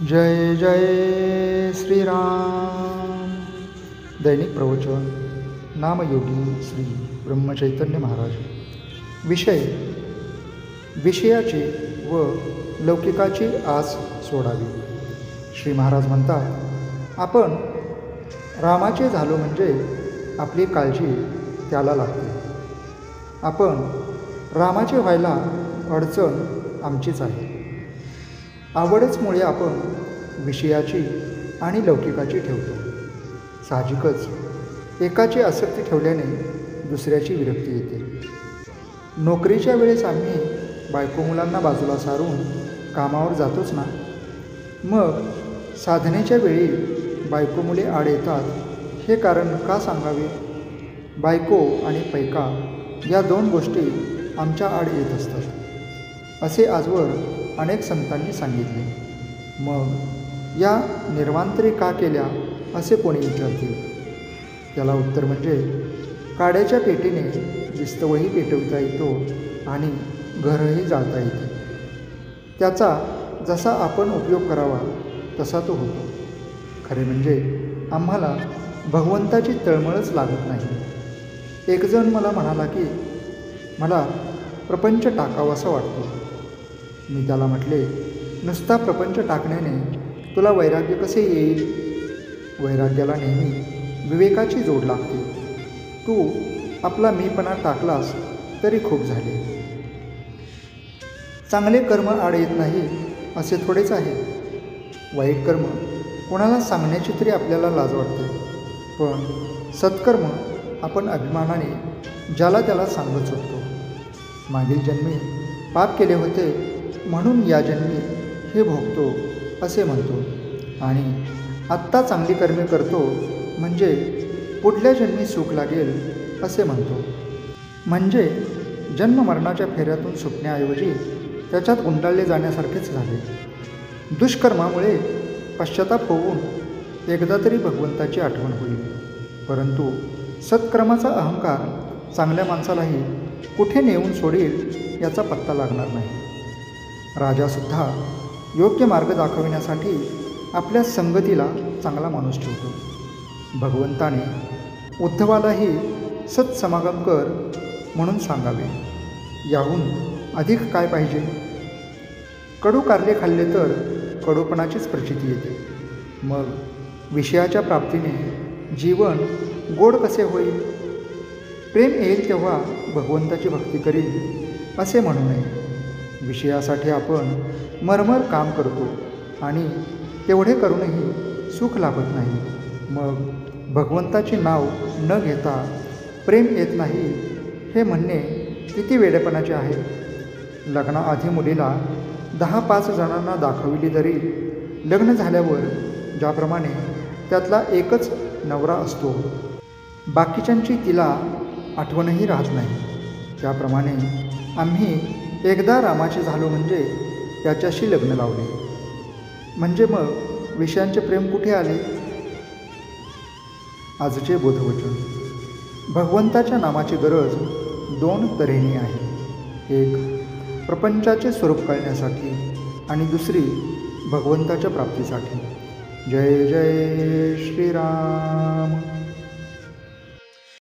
जय जय श्रीराम। दैनिक प्रवचन नामयोगी श्री ब्रह्मचैतन्य महाराज। विषयाची व लौकिकाची आस सोडावी। श्री महाराज म्हणतात, आपण रामाचे झालो म्हणजे आपली काळजी त्याला लागते. आपण रामाचे व्हायला अडचण आमचीच आहे. आवडच मुळे आपण विषयाची आणि लौकिकाची ठेवतो. साहजिकच एकाची आसक्ती ठेवल्याने दुसऱ्याची विरक्ती येते. नोकरीच्या वेळेस आम्ही बायको मुलांना बाजूला सारून कामावर जातोच ना. मग साधनेच्या वेळी बायको मुले आड येतात, हे कारण का सांगावे? बायको आणि पैका या दोन गोष्टी आमच्या आड येत असतात असे आजवर अनेक संतांनी सांगितले. मग या निर्वांतरी का केल्या असे कोणी विचारतील? त्याला उत्तर म्हणजे, काड्याच्या पेटीने विस्तवही पेटविता येतो आणि घरही जाळता येते. त्याचा जसा आपण उपयोग करावा तसा तो होतो. खरे म्हणजे आम्हाला भगवंताची तळमळच लागत नाही. एकजण मला म्हणाला की मला प्रपंच टाकावासा वाटतो. मी त्याला म्हटले, नुसता प्रपंच टाकण्याने तुला वैराग्य कसे येईल? वैराग्याला नेहमी विवेकाची जोड लागते. तू आपला मीपणा टाकलास तरी खूप झाले. चांगले कर्म आड येत नाही असे थोडेच आहे. वाईट कर्म कोणाला सांगण्याची तरी आपल्याला लाज वाटते, पण सत्कर्म आपण अभिमानाने ज्याला त्याला सांगत सुटतो. मागील जन्मी पाप केले होते म्हणून या जन्मी हे भोगतो असे म्हणतो, आणि आत्ता चांगली कर्मे करतो म्हणजे पुढल्या जन्मी सुख लागेल असे म्हणतो. म्हणजे जन्ममरणाच्या फेऱ्यातून सुटण्याऐवजी त्याच्यात गुंडाळले जाण्यासारखेच झाले. दुष्कर्मामुळे पश्चाताप होऊन एकदा तरी भगवंताची आठवण होईल, परंतु सत्कर्माचा अहंकार चांगल्या माणसालाही कुठे नेऊन सोडेल याचा पत्ता लागणार नाही. राजासुद्धा योग्य मार्ग दाखविण्यासाठी आपल्या संगतीला चांगला माणूस ठेवतो. भगवंताने उद्धवालाही सत्समागम कर म्हणून सांगावे. याहून अधिक काय पाहिजे? कडू कारले खाल्ले तर कडूपणाचीच प्रचिती येते. मग विषयाच्या प्राप्तीने जीवन गोड कसे होईल? प्रेम येईल तेव्हा भगवंताची भक्ती करील असे म्हणू नये. विषयासाठी आपण मरमर काम करतो आणि तेवढे करूनही सुख लाभत नाही. मग भगवंताचे नाव न घेता प्रेम येत नाही हे म्हणणे किती वेडेपणाचे आहे. लग्नाआधी मुलीला 10-5 जणांना दाखविली तरी लग्न झाल्यावर ज्याप्रमाणे त्यातला एकच नवरा असतो, बाकीच्यांची तिला आठवणही राहत नाही, त्याप्रमाणे आम्ही एकदा रामाचे झालो म्हणजे त्याच्याशी लग्न लावले. म्हणजे मग विषयांचे प्रेम कुठे आले? आजचे बोधवचन. भगवंताच्या नामाची गरज 2 तऱ्हेने आहे. एक प्रपंचाचे स्वरूप कळण्यासाठी आणि दुसरी भगवंताच्या प्राप्तीसाठी. जय जय श्रीराम.